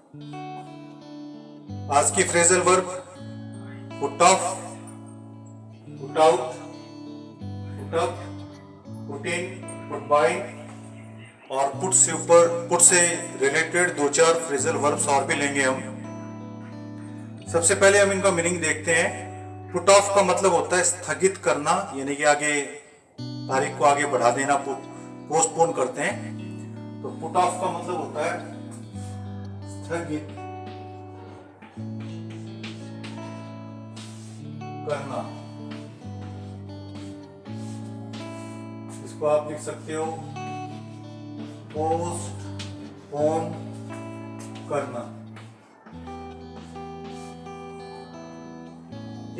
आज की phrasal verb put off, put out, put up, put in, put buy और put से ऊपर पुट से रिलेटेड दो चार फ्रेजल वर्ब्स और भी लेंगे हम। सबसे पहले हम इनका मीनिंग देखते हैं। पुट ऑफ का मतलब होता है स्थगित करना, यानी कि आगे तारीख को आगे बढ़ा देना, पोस्टपोन करते हैं। तो पुट ऑफ का मतलब होता है स्थगित करना। इसको आप लिख सकते हो पोस्टपोन करना।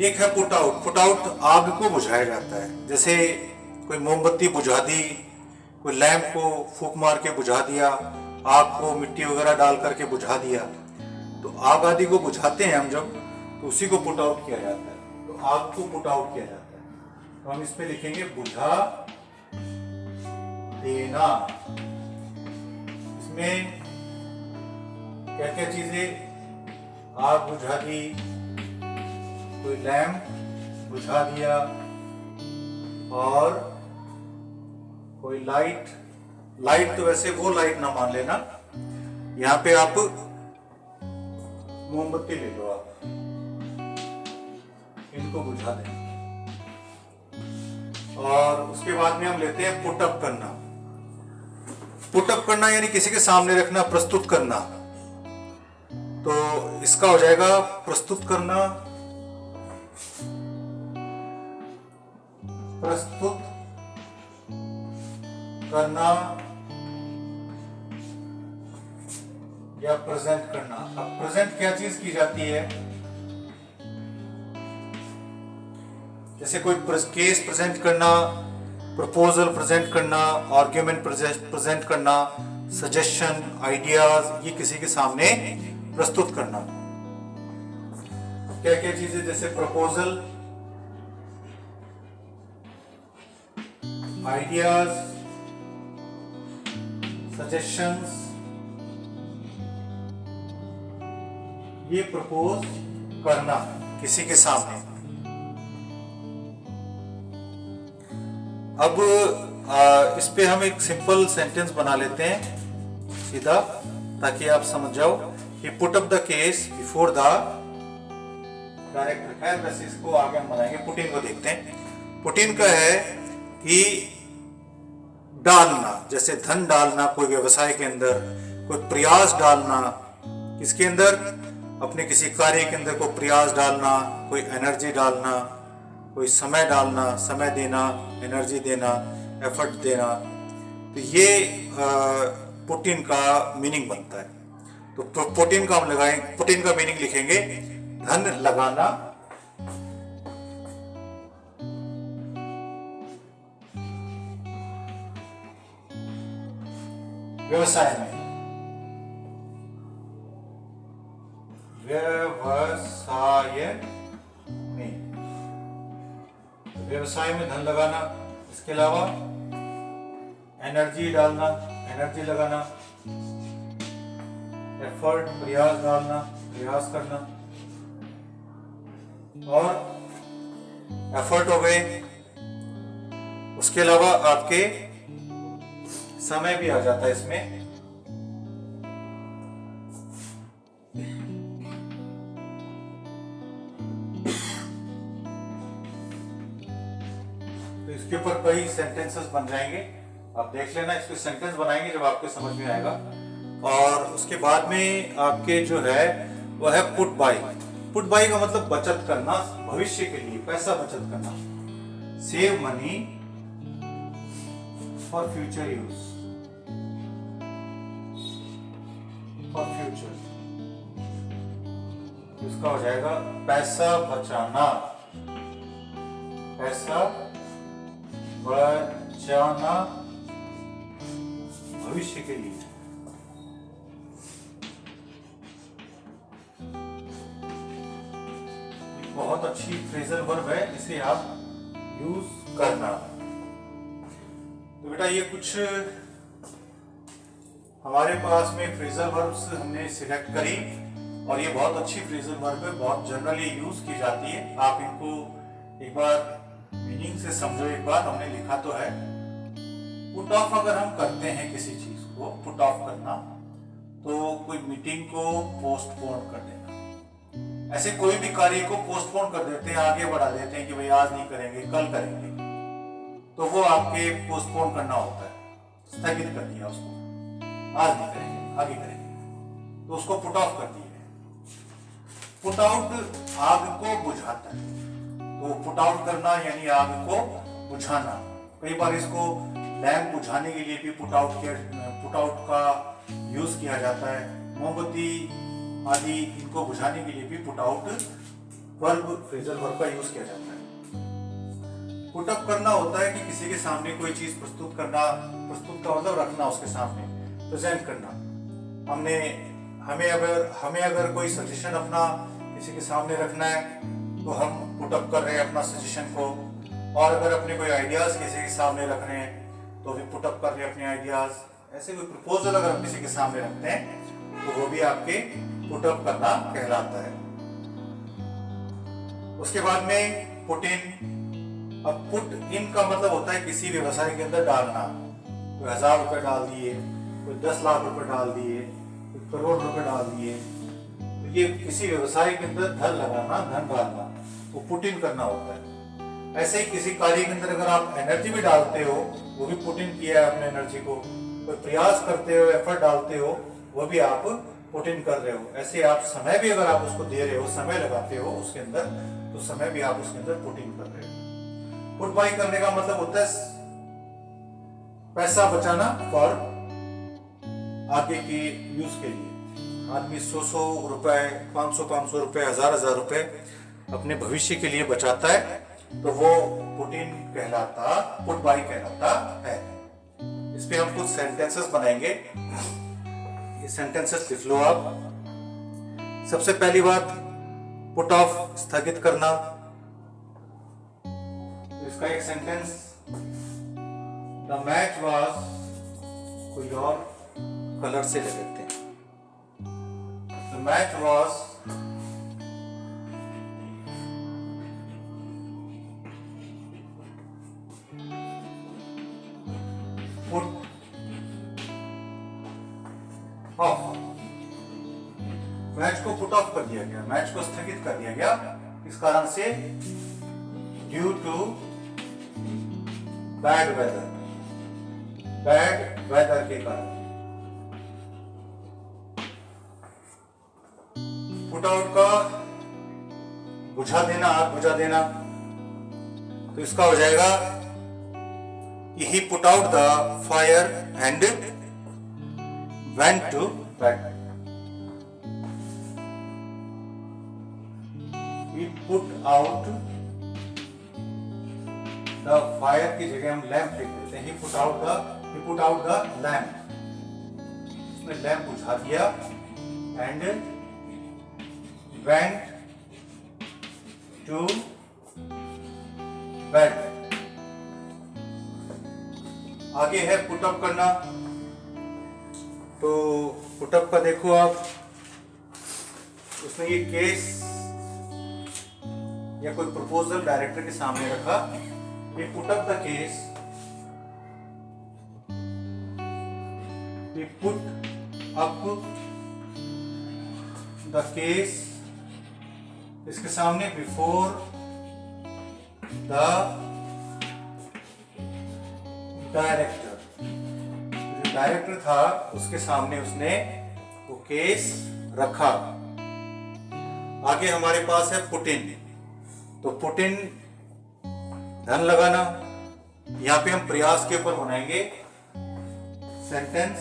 एक है पुट आउट। पुट आउट आग को बुझाया जाता है, जैसे कोई मोमबत्ती बुझा दी, कोई लैंप को फूंक मार के बुझा दिया, आग को मिट्टी वगैरह डाल करके बुझा दिया। तो आग आदि को बुझाते हैं हम जब, तो उसी को पुट आउट किया जाता है। तो आग को पुट आउट किया जाता है। तो हम इस पे लिखेंगे बुझा देना। इसमें क्या क्या चीजें, आग बुझा दी, कोई लैंप बुझा दिया और कोई लाइट। लाइट तो वैसे वो लाइट ना मान लेना, यहाँ पे आप मोमबत्ती ले लो, आप इनको बुझा दें। और उसके बाद में हम लेते हैं पुटअप करना। पुटअप करना यानी किसी के सामने रखना, प्रस्तुत करना। तो इसका हो जाएगा प्रस्तुत करना, प्रस्तुत करना या प्रेजेंट करना। अब प्रेजेंट क्या चीज की जाती है, जैसे कोई केस प्रेजेंट करना, प्रपोजल प्रेजेंट करना, आर्ग्यूमेंट प्रेजेंट करना, सजेशन, आइडियाज, ये किसी के सामने प्रस्तुत करना। क्या क्या चीजें, जैसे प्रपोजल, आइडियाज, सजेशंस, ये प्रपोज करना किसी के सामने। अब इस पे हम एक सिंपल सेंटेंस बना लेते हैं सीधा, ताकि आप समझ जाओ कि put up the case before the director. खैर वैसे इसको आगे हम बनाएंगे। पुटिन को देखते हैं। पुटिन का है कि डालना, जैसे धन डालना कोई व्यवसाय के अंदर, कोई प्रयास डालना किसके अंदर, अपने किसी कार्य के अंदर कोई प्रयास डालना, कोई एनर्जी डालना, कोई समय डालना, समय देना, एनर्जी देना, एफर्ट देना। तो ये पुटिन का मीनिंग बनता है। तो पुटिन का हम लगाएं, पुटिन का मीनिंग लिखेंगे धन लगाना, व्यवसाय में, व्यवसाय में, व्यवसाय में धन लगाना। इसके अलावा एनर्जी डालना, एनर्जी लगाना, एफर्ट, प्रयास डालना, प्रयास करना। और एफर्ट हो गए। उसके अलावा आपके समय भी आ जाता है इसमें। तो इसके ऊपर कई सेंटेंसेस बन जाएंगे, आप देख लेना। इसके सेंटेंस बनाएंगे जब आपको समझ में आएगा। और उसके बाद में आपके जो है वो है पुट बाय। पुट बाय का मतलब बचत करना, भविष्य के लिए पैसा बचत करना। Save money for future use, for future. इसका हो जाएगा पैसा बचाना, पैसा बचाना भविष्य के लिए। बहुत अच्छी फ्रेजल वर्ब है, इसे आप यूज करना। तो बेटा ये कुछ हमारे पास में फ्रेजल वर्ब्स हमने सिलेक्ट करी और ये बहुत अच्छी फ्रेजल वर्ब है, बहुत जनरली यूज की जाती है। आप इनको एक बार मीनिंग से समझो। एक बार हमने लिखा तो है, पुट ऑफ अगर हम करते हैं किसी चीज को, पुट ऑफ करना, तो कोई मीटिंग को पोस्टपोन कर देना। ऐसे कोई भी कार्य को पोस्टपोन कर देते हैं, आगे बढ़ा देते हैं कि भाई आज नहीं करेंगे, कल करेंगे, तो वो आपके पोस्टपोन करना होता है, स्थगित कर दिया उसको, आज नहीं करेंगे आगे करेंगे, तो उसको पुट ऑफ कर दिया। पुट आउट आग को बुझाता है, तो पुट आउट करना यानी आग को बुझाना। कई बार इसको लैंप बुझाने के लिए भी पुट आउट का यूज किया जाता है। मोमबत्ती आदि इनको बुझाने के लिए भी put out verb, phrasal verb का यूज किया जाता है। पुट अप करना होता है कि किसी के सामने कोई चीज प्रस्तुत करना, प्रस्तुत का मतलब रखना, उसके सामने प्रेजेंट करना। हमें अगर कोई सजेशन अपना किसी के सामने रखना है तो हम पुट अप कर रहे हैं अपना सजेशन को, और अगर अपने कोई आइडियाज किसी के सामने रख रहे हैं तो भी पुट अप कर रहे हैं अपने आइडियाज। ऐसे कोई प्रपोजल अगर हम किसी के सामने रखते हैं तो वो भी आपके पुट अप करना कहलाता है। उसके बाद में पुट इन। अब पुट इन का मतलब होता है किसी व्यवसाय के अंदर डालना। कोई 1000 रुपए डाल दिए, कोई 10 लाख रुपए डाल दिए, कोई करोड़ रुपए डाल दिए, तो ये किसी व्यवसाय के अंदर धन लगाना, धन डालना, वो पुट इन करना होता है। ऐसे ही किसी कार्य के अंदर अगर आप एनर्जी भी डालते हो, वो भी पुट इन किया है अपने एनर्जी को। कोई प्रयास करते हो, एफर्ट डालते हो, वो भी आप पुट इन कर रहे हो। ऐसे आप समय भी अगर आप उसको दे रहे हो, समय लगाते हो उसके अंदर, तो समय भी आप उसके अंदर पुट इन कर रहे हो। पुट बाय करने का मतलब होता है पैसा बचाना फॉर आगे के यूज के लिए। आदमी 100 रुपए, 500 रुपए, 1000 रुपए अपने भविष्य के लिए बचाता है, तो वो पुट इन कहलाता, पुट बाय कहलाता है। इस पे हम कुछ सेंटेंसेस बनाएंगे। ये सेंटेंसेस लिख लो आप। सबसे पहली बात, पुट ऑफ, स्थगित करना। इसका एक सेंटेंस, द मैच वाज, कोई और कलर से ले लेते हैं, the match was put off. Match को पुट ऑफ कर दिया गया, मैच को स्थगित कर दिया गया। इस कारण से due to bad weather, bad weather के कारण। पुट आउट का बुझा देना, आग बुझा देना, तो इसका हो जाएगा कि he put out the fire and went to bed. He put out the fire की जगह हम लैंप लिख देते हैं। he put out the lamp, उसने लैंप बुझा दिया, and went to bed। आगे है पुटअप करना। तो पुटअप का देखो आप, उसने ये केस या कोई प्रपोजल डायरेक्टर के सामने रखा। ये पुटअप द केस, ये पुट अप द केस, इसके सामने बिफोर द डायरेक्टर, जो डायरेक्टर था उसके सामने उसने वो केस रखा। आगे हमारे पास है पुट इन। तो पुट इन धन लगाना। यहां पे हम प्रयास के ऊपर बनाएंगे sentence,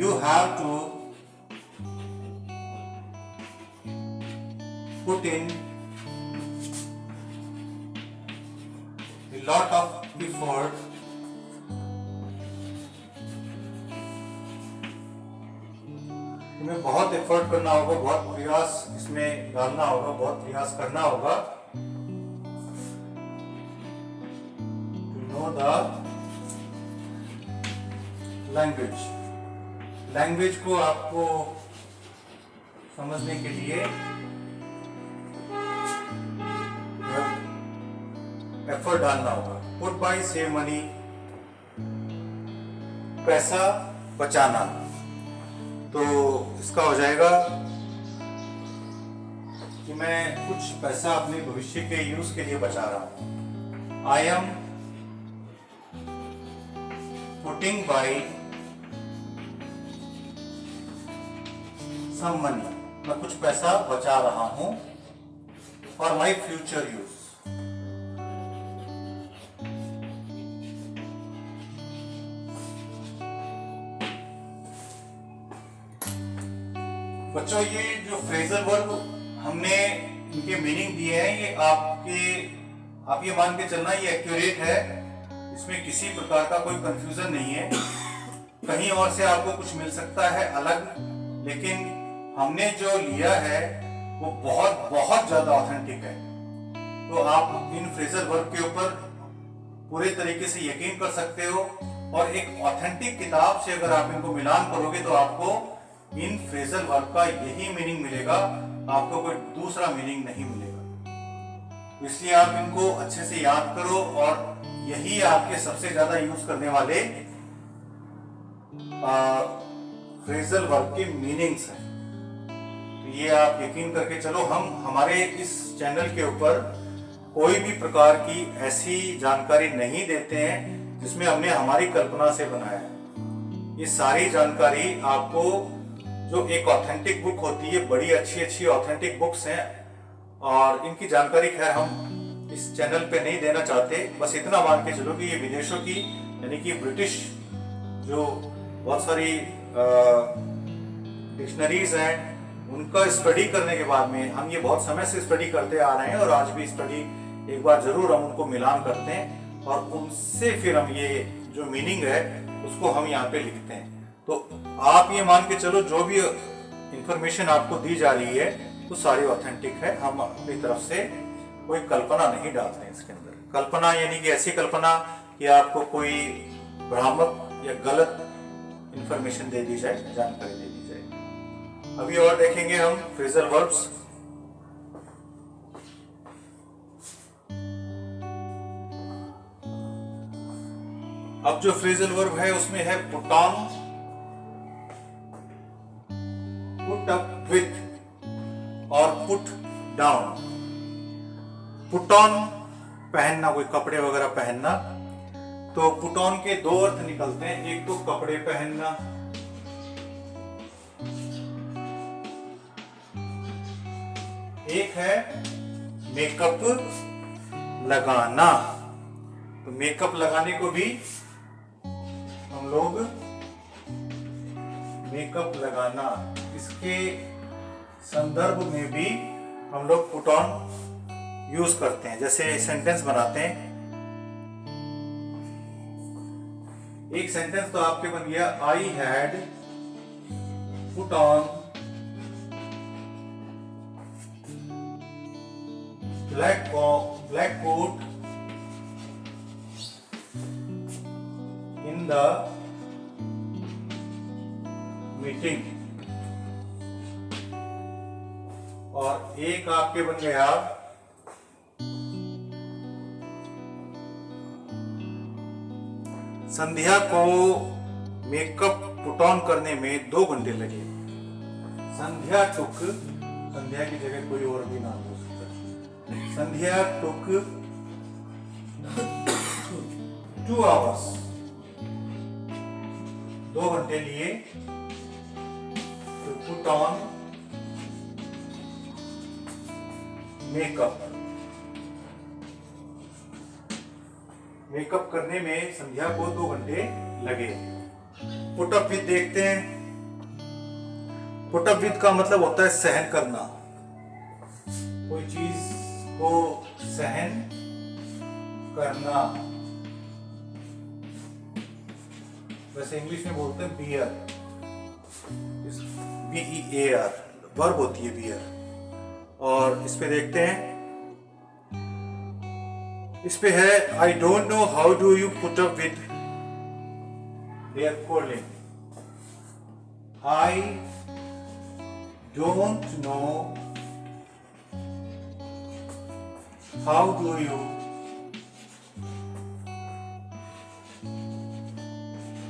you have to put in a lot of effort तुम्हें बहुत एफर्ट करना होगा, बहुत प्रयास इसमें डालना होगा, बहुत प्रयास करना होगा to know the language, language को आपको समझने के लिए एफर्ट डालना होगा। पुट बाय सेव मनी, पैसा बचाना। तो इसका हो जाएगा कि मैं कुछ पैसा अपने भविष्य के यूज के लिए बचा रहा हूं। I am putting by some money, मैं कुछ पैसा बचा रहा हूं फॉर माई फ्यूचर यूज। बच्चों, ये जो फ्रेजल वर्ब हमने इनके मीनिंग दिए हैं, ये आप ये मान के चलना ये एक्यूरेट है, इसमें किसी प्रकार का कोई कंफ्यूजन नहीं है। कहीं और से आपको कुछ मिल सकता है अलग, लेकिन हमने जो लिया है वो बहुत बहुत ज्यादा ऑथेंटिक है। तो आप इन फ्रेजल वर्ब के ऊपर पूरे तरीके से यकीन कर सकते हो, और एक ऑथेंटिक किताब से अगर आप इनको मिलान करोगे तो आपको इन फ्रेजल वर्ब का यही मीनिंग मिलेगा, आपको कोई दूसरा मीनिंग नहीं मिलेगा। इसलिए आप इनको अच्छे से याद करो, और यही आपके सबसे ज्यादा यूज करने वाले फ्रेजल वर्ब के मीनिंग्स हैं। तो ये आप यकीन करके चलो। हम हमारे इस चैनल के ऊपर कोई भी प्रकार की ऐसी जानकारी नहीं देते हैं जिसमें हमने हमारी कल्पना से बनाया है। ये सारी जानकारी आपको, जो एक ऑथेंटिक बुक होती है, बड़ी अच्छी अच्छी ऑथेंटिक बुक्स हैं, और इनकी जानकारी खैर हम इस चैनल पे नहीं देना चाहते। बस इतना मान के चलो कि ये विदेशों की, यानी कि ब्रिटिश जो बहुत सारी डिक्शनरीज हैं, उनका स्टडी करने के बाद में, हम ये बहुत समय से स्टडी करते आ रहे हैं और आज भी स्टडी एक बार जरूर हम उनको मिलान करते हैं, और उनसे फिर हम ये जो मीनिंग है उसको हम यहाँ पे लिखते हैं। तो आप ये मान के चलो, जो भी इंफॉर्मेशन आपको दी जा रही है तो सारी ऑथेंटिक है। हम अपनी तरफ से कोई कल्पना नहीं डालते हैं इसके अंदर। कल्पना यानी कि ऐसी कल्पना कि आपको कोई भ्रामक या गलत इंफॉर्मेशन दे दी जाए, जानकारी दे दी जाए। अभी और देखेंगे हम फ्रेजल वर्ब्स। अब जो फ्रेजल वर्ब है उसमें है put on, put up with और पुट डाउन। पुट ऑन पहनना, कोई कपड़े वगैरह पहनना। तो पुट ऑन के दो अर्थ निकलते हैं, एक तो कपड़े पहनना, एक है मेकअप लगाना। तो मेकअप लगाने को भी हम लोग मेकअप लगाना, इसके संदर्भ में भी हम लोग पुट ऑन यूज करते हैं। जैसे सेंटेंस बनाते हैं, एक सेंटेंस तो आपके बन गया, I had put on black coat in the meeting. और एक आपके बन गया, संध्या को मेकअप पुट ऑन करने में 2 घंटे लगे। संध्या टुक, संध्या की जगह कोई और भी नाम हो सकता है। संध्या टुक 2 आवर्स, 2 घंटे लिए to put on makeup. Makeup करने में संध्या को 2 घंटे लगे। पुट अप विद देखते हैं। पुट अप विद का मतलब होता है सहन करना, कोई चीज को सहन करना। वैसे इंग्लिश में बोलते हैं बियर, BEAR वर्ब होती है बियर। और इस पे देखते हैं, इस पे है I don't know how do you put up with there calling. I don't know how do you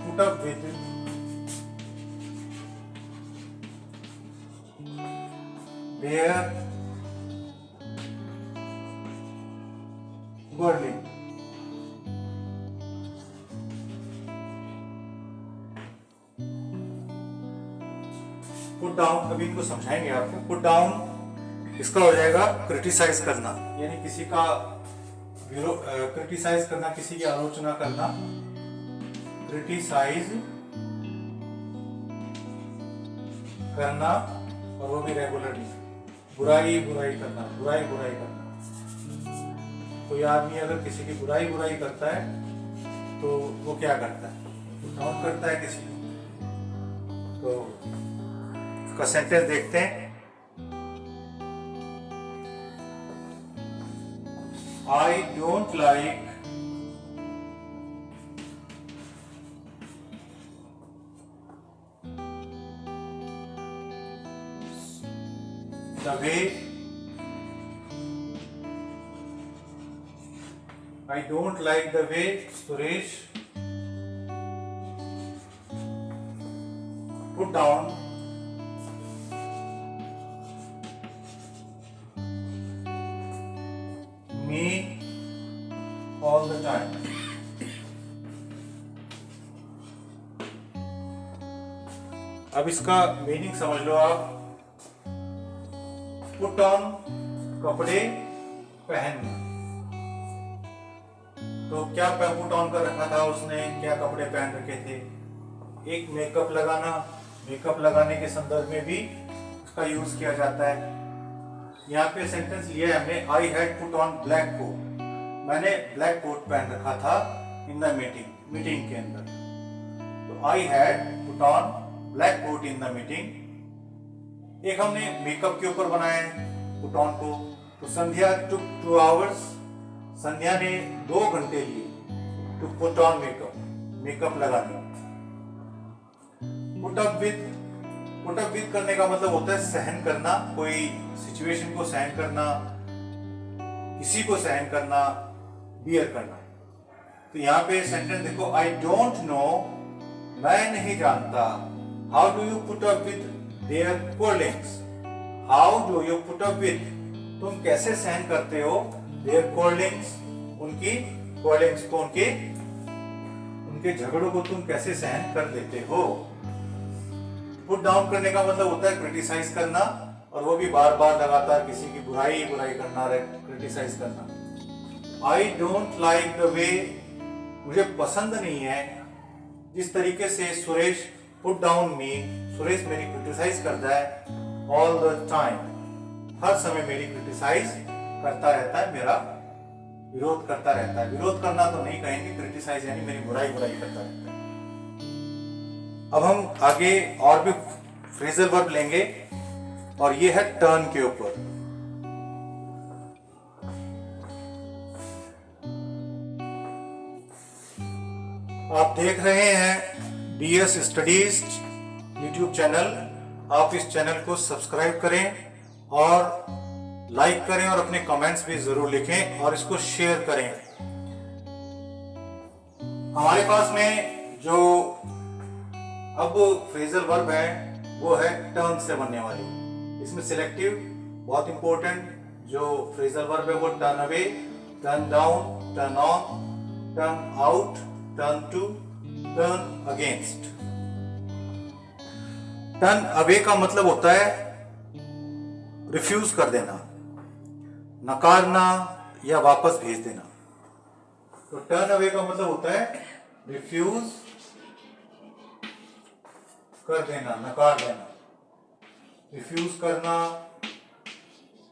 put up with their quarreling. Put down, अभी इनको समझाएंगे आपको। पुट डाउन इसका हो जाएगा क्रिटिसाइज करना, यानी किसी का क्रिटिसाइज करना, किसी की आलोचना करना। क्रिटिसाइज करना, और वो भी रेगुलरली। बुराई करना, बुराई करना। कोई आदमी अगर किसी की बुराई करता है तो वो क्या करता है? पुट डाउन करता है किसी को। तो इसका सेंटेंस देखते हैं। I don't like the way Suresh put down me all the time. अब इसका मीनिंग समझ लो आप। पुट ऑन, कपड़े पहनना। तो क्या पुट ऑन कर रखा था उसने, क्या कपड़े पहन रखे थे? एक मेकअप लगाना, मेकअप लगाने के संदर्भ में भी उसका यूज किया जाता है। यहाँ पे सेंटेंस लिया है हमने, I had put on black coat. मैंने ब्लैक कोट पहन रखा था इन द मीटिंग के अंदर। तो I had put on black coat in the meeting. एक हमने मेकअप के ऊपर बनाया है पुट ऑन को। तो संध्या टुक 2 hours, संध्या ने 2 घंटे लिए टू पुट ऑन मेकअप लगाने। पुट अप विद करने का मतलब होता है सहन करना, कोई सिचुएशन को सहन करना, किसी को सहन करना, बियर करना। तो यहाँ पे सेंटेंस देखो, आई डोंट नो, मैं नहीं जानता। How do you put up with their quarrelings? How do you put up with, तुम कैसे सहन करते हो देयर क्वारलिंग्स, उनकी क्वारलिंग्स को, उनके झगड़ों को तुम कैसे सहन कर लेते हो? पुट डाउन करने का मतलब होता है क्रिटिसाइज करना, और वो भी बार बार लगातार किसी की बुराई करना, क्रिटिसाइज करना। I don't like the way, मुझे पसंद नहीं है जिस तरीके से सुरेश पुट डाउन मी, सुरेश मेरी क्रिटिसाइज करता है ऑल द टाइम, हर समय मेरी क्रिटिसाइज करता रहता है, मेरा विरोध करता रहता है। विरोध करना तो नहीं कहेंगे, क्रिटिसाइज यानी मेरी बुराई करता रहता है। अब हम आगे और भी फ्रेजल वर्ब लेंगे, और ये है टर्न के ऊपर। आप देख रहे हैं DS स्टडीज YouTube चैनल। आप इस चैनल को सब्सक्राइब करें और लाइक करें, और अपने कमेंट्स भी जरूर लिखें, और इसको शेयर करें। हमारे पास में जो अब फ्रेजल वर्ब है वो है टर्न से बनने वाली। इसमें सिलेक्टिव बहुत इंपॉर्टेंट जो फ्रेजल वर्ब है वो turn away, turn down, turn on, turn out, turn to, turn against. Turn away का मतलब होता है रिफ्यूज कर देना, नकारना या वापस भेज देना। तो टर्न अवे का मतलब होता है रिफ्यूज कर देना, नकार देना। रिफ्यूज करना,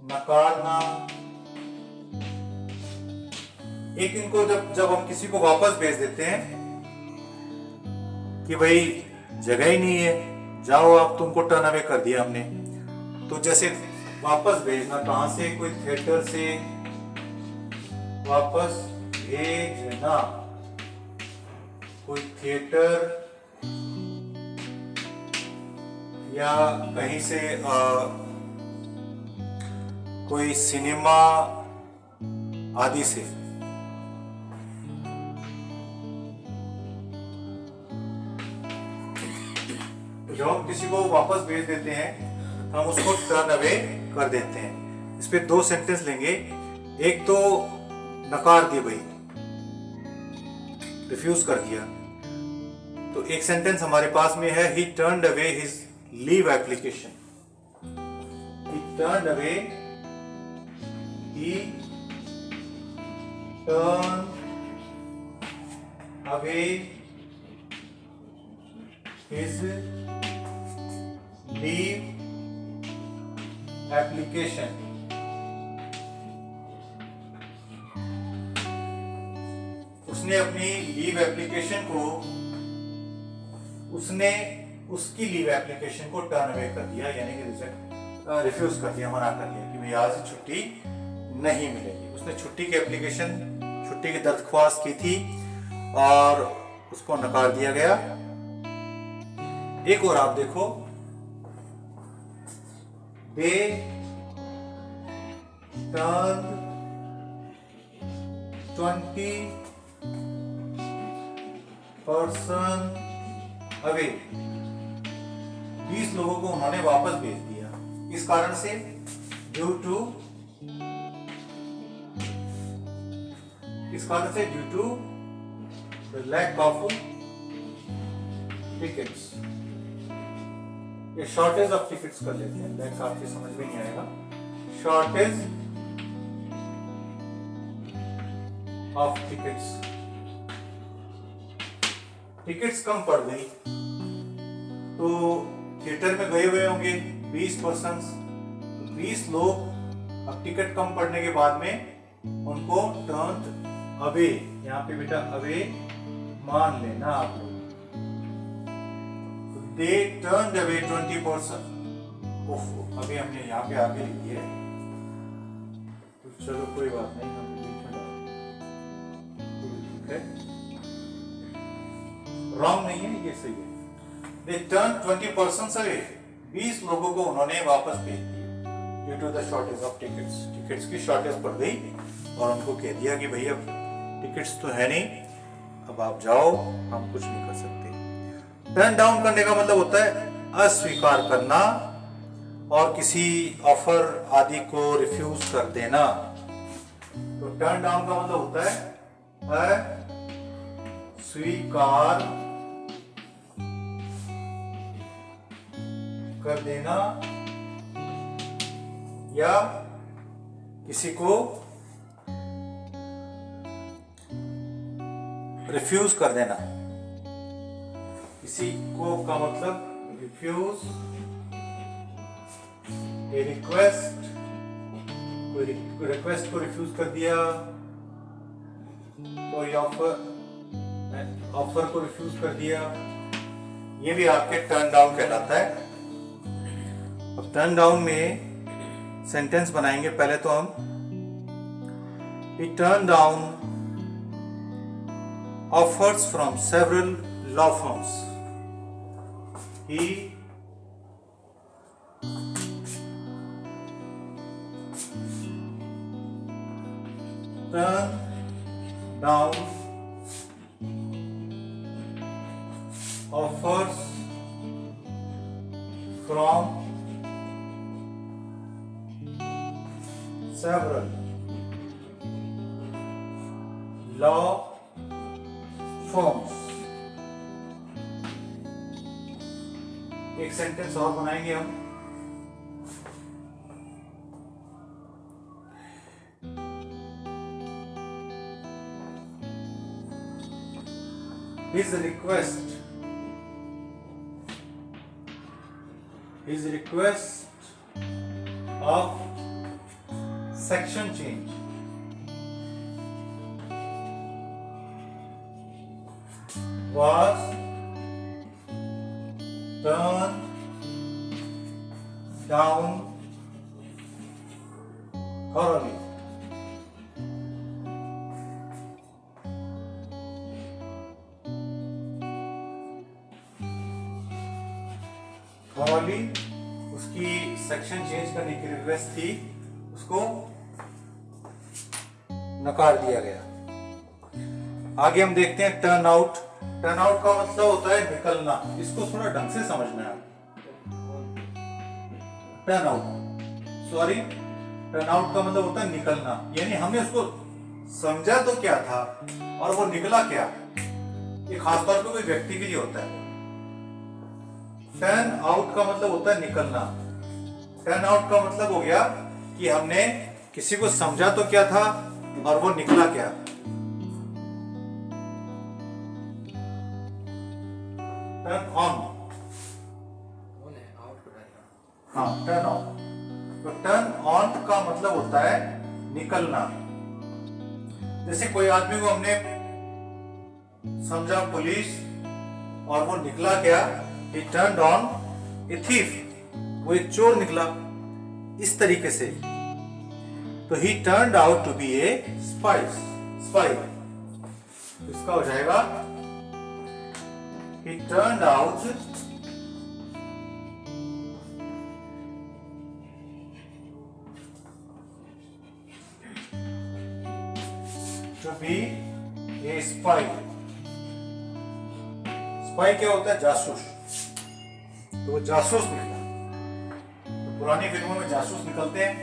नकारना। एक इनको जब हम किसी को वापस भेज देते हैं कि भाई जगह ही नहीं है, जाओ आप, तुमको टर्न अवे कर दिया हमने। तो जैसे वापस भेजना, कहां से? कोई थिएटर से वापस भेजना, कोई थिएटर या कहीं से कोई सिनेमा आदि से। तो जब हम किसी को वापस भेज देते हैं हम उसको टर्न अवे कर देते हैं। इस पे दो सेंटेंस लेंगे। एक तो नकार दिए भाई, रिफ्यूज कर दिया, तो एक सेंटेंस हमारे पास में है ही turned away his leave application. He turned away, he turned away his leave application। उसने अपनी लीव एप्लीकेशन को, उसने उसकी लीव एप्लीकेशन को टर्न अवे कर दिया, यानी कि रिफ्यूज कर दिया, मना कर दिया कि भाई आज छुट्टी नहीं मिलेगी। उसने छुट्टी की दरख्वास्त की थी और उसको नकार दिया गया। एक और आप देखो, दे टर्न 20% अवे। 20 लोगों को उन्होंने वापस भेज दिया। इस कारण से due to the lack of tickets. ये शॉर्टेज ऑफ टिकट्स कर लेते हैं, लैक आपके समझ में नहीं आएगा। शॉर्टेज ऑफ टिकट्स कम पड़ गई, तो थिएटर में गए हुए होंगे 20%। 20 लोग अब टिकट कम पड़ने के बाद में उनको टर्न अवे, यहाँ पे बेटा अवे मान लेना आप लोग। They turn away 20%। अभी हमने यहाँ पे आगे लिख दिया, तो चलो कोई बात नहीं, हम रॉन्ग नहीं है, ये सही है। They turn 20% away. 20 लोगों को उन्होंने वापस भेज दिया due to the shortage of tickets की शॉर्टेज पड़ गई और उनको कह दिया कि भाई अब टिकट्स तो है नहीं, अब आप जाओ, हम कुछ नहीं कर सकते। टर्न डाउन करने का मतलब होता है अस्वीकार करना और किसी ऑफर आदि को रिफ्यूज कर देना। तो टर्न डाउन का मतलब होता है अस्वीकार कर देना या किसी को रिफ्यूज कर देना। किसी को का मतलब रिफ्यूज, ए रिक्वेस्ट, कोई रिक्वेस्ट को रिफ्यूज कर दिया, कोई ऑफर को रिफ्यूज कर दिया, ये भी आपके टर्न डाउन कहलाता है। अब टर्न डाउन में सेंटेंस बनाएंगे। पहले तो हम he turned down offers from several law firms. He turned down offers from several law firms। एक सेंटेंस और बनाएंगे हम। His request of section change was turned down thoroughly। Surely उसकी सेक्शन चेंज करने की रिक्वेस्ट थी, उसको नकार दिया गया। आगे हम देखते हैं टर्न आउट। टर्न आउट का मतलब होता है निकलना। इसको थोड़ा ढंग से समझना है। Turn out, sorry, turn out का मतलब होता है निकलना, यानी हमने उसको समझा तो क्या था और वो निकला क्या। ये खासतौर पे कोई व्यक्ति के लिए होता है। टर्न आउट का मतलब होता है निकलना। टर्न आउट का मतलब हो गया कि हमने किसी को समझा तो क्या था और वो निकला क्या। टर्न ऑन, हाँ टर्न ऑन। तो टर्न ऑन का मतलब होता है निकलना। जैसे कोई आदमी को हमने समझा पुलिस और वो निकला क्या, he turned on a thief, वो एक चोर निकला। इस तरीके से तो he turned out to be a spy। इसका हो जाएगा he turned out to be a spy। Spy क्या होता है, जासूस। तो वो जासूस निकला। तो पुरानी फिल्मों में जासूस निकलते हैं।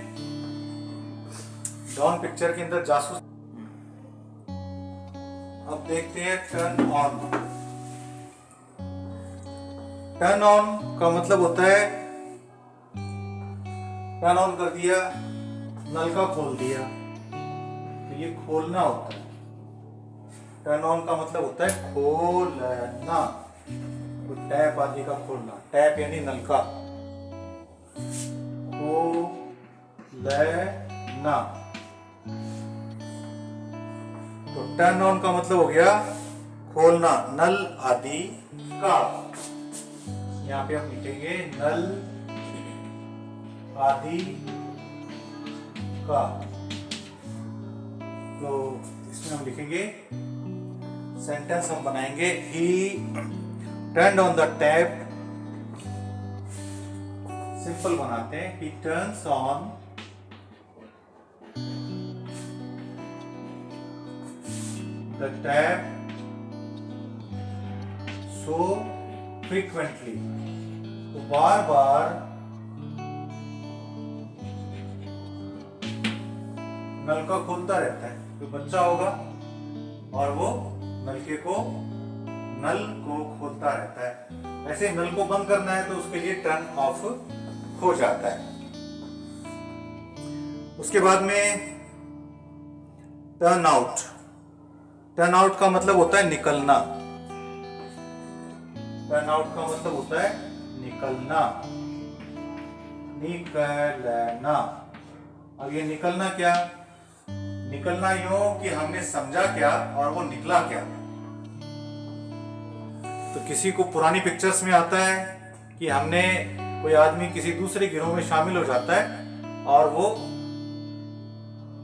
डॉन पिक्चर के अंदर जासूस। अब देखते हैं टर्न ऑन। टर्न ऑन का मतलब होता है टर्न ऑन कर दिया, नल का खोल दिया, तो ये खोलना होता है। टर्न ऑन का मतलब होता है खोलना, तो टैप आदि का खोलना। टैप यानी नल का, खोलना। तो टर्न ऑन का मतलब हो गया खोलना नल आदि का। यहाँ पे हम लिखेंगे नल आदि का। तो इसमें हम लिखेंगे, सेंटेंस हम बनाएंगे, he turned on the tap। Simple बनाते हैं, he turns on the tap so frequently। तो बार बार नल का खोलता रहता है। तो बच्चा होगा और वो नल को खोलता रहता है। ऐसे नल को बंद करना है तो उसके लिए टर्न ऑफ हो जाता है। उसके बाद में टर्न आउट। टर्न आउट का मतलब होता है निकलना। टर्न आउट का मतलब होता है निकलना, निकलना। अब ये निकलना क्या, निकलना यूं कि हमने समझा क्या और वो निकला क्या। तो किसी को पुरानी पिक्चर्स में आता है कि हमने कोई आदमी किसी दूसरे गिरोह में शामिल हो जाता है और वो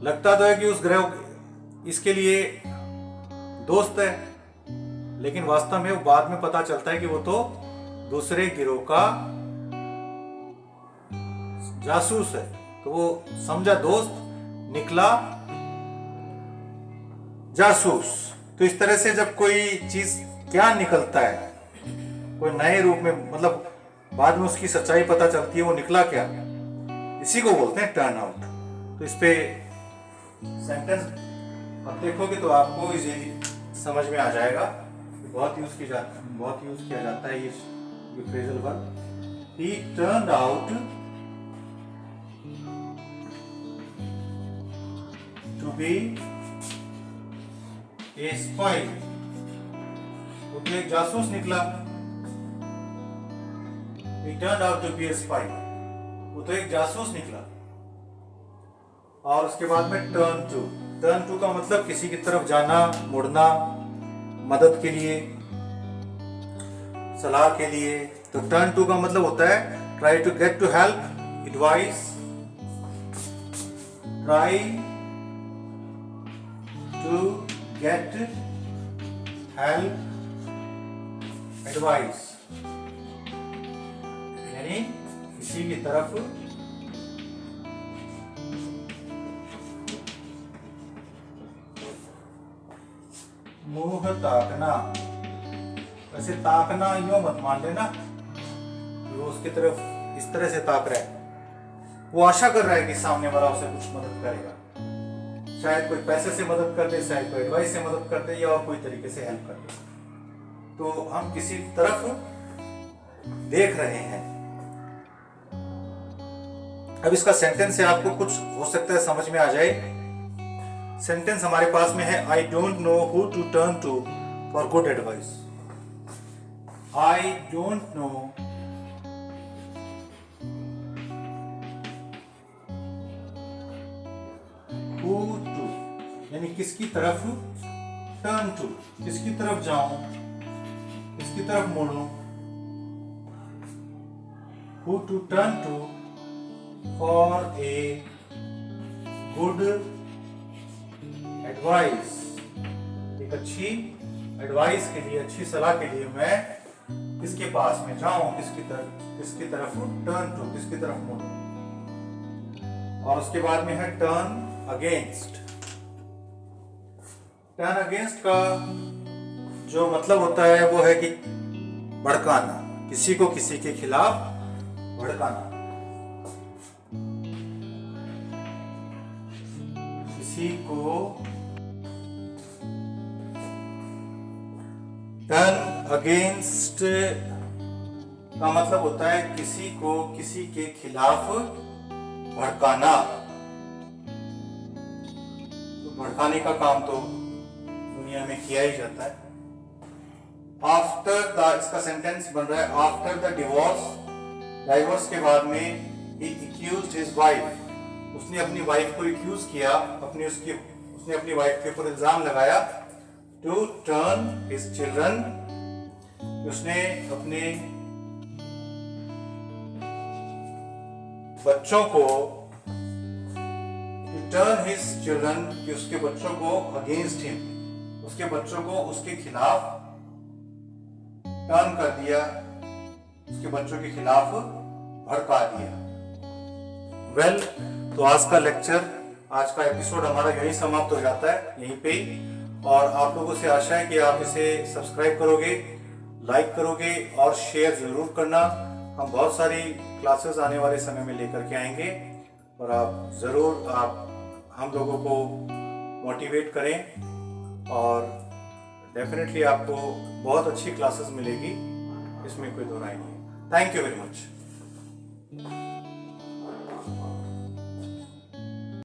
लगता तो है कि उस गिरोह इसके लिए दोस्त है, लेकिन वास्तव में वो बाद में पता चलता है कि वो तो दूसरे गिरोह का जासूस है। तो वो समझा दोस्त, निकला जासूस। तो इस तरह से जब कोई चीज क्या निकलता है कोई नए रूप में, मतलब बाद में उसकी सच्चाई पता चलती है, वो निकला क्या, इसी को बोलते हैं टर्न आउट। तो इस पे सेंटेंस अब देखोगे तो आपको इजीली समझ में आ जाएगा। बहुत यूज किया जाता है ये phrasal verb. He turned out to be a spy. वो तो एक जासूस निकला। He turned out to be a spy। वो तो एक जासूस निकला। और उसके बाद में टर्न टू। टर्न टू का मतलब किसी की तरफ जाना, मुड़ना, मदद के लिए, सलाह के लिए। तो टर्न टू का मतलब होता है try to get to help, advice, try to get help, advice. यानी किसी की तरफ मुंह ताकना। वैसे ताकना यूं मत मान लेना वो उसकी तरफ इस तरह से ताक रहा है, वो आशा कर रहा है कि सामने वाला उसे कुछ मदद करेगा, शायद कोई पैसे से मदद कर दे, शायद कोई एडवाइस से मदद कर दे या और कोई तरीके से हेल्प कर दे। तो हम किसी तरफ देख रहे हैं। अब इसका सेंटेंस से आपको कुछ हो सकता है समझ में आ जाए। सेंटेंस हमारे पास में है, I don't know who to turn to for good advice. I don't know who to, यानी किसकी तरफ, टर्न टू, किसकी तरफ जाऊं, किसकी तरफ मुड़ूं, who to turn to for a good advice. एक अच्छी एडवाइस के लिए, अच्छी सलाह के लिए मैं किसके पास में जाऊं, किसकी तरफ टर्न टू, किसकी तरफ मुड़ूं। और उसके बाद में है टर्न अगेंस्ट। टर्न अगेंस्ट का जो मतलब होता है वो है कि भड़काना, किसी को किसी के खिलाफ भड़काना, किसी को। टर्न अगेंस्ट का मतलब होता है किसी को किसी के खिलाफ भड़काना। तो भड़काने का काम तो दुनिया में किया ही जाता है। आफ्टर द, इसका सेंटेंस बन रहा है, आफ्टर द डिवोर्स, डाइवोर्स के बाद में ही एक्यूज्ड हिज वाइफ, उसने अपनी वाइफ को एक्यूज किया, उसने अपनी वाइफ के ऊपर इल्जाम लगाया, टू टर्न हिज चिल्ड्रन, उसने अपने बच्चों को, टू टर्न हिज चिल्ड्रन, कि उसके बच्चों को अगेंस्ट हिम, उसके बच्चों को उसके खिलाफ टर्न कर दिया, उसके बच्चों के खिलाफ भड़का दिया। वेल, तो आज का लेक्चर, आज का एपिसोड हमारा यहीं समाप्त हो जाता है, यहीं पे। और आप लोगों से आशा है कि आप इसे सब्सक्राइब करोगे, लाइक करोगे और शेयर जरूर करना। हम बहुत सारी क्लासेस आने वाले समय में लेकर के आएंगे और आप हम लोगों को मोटिवेट करें और डेफिनेटली आपको बहुत अच्छी क्लासेस मिलेगी, इसमें कोई दो राय नहीं है। Thank you very much.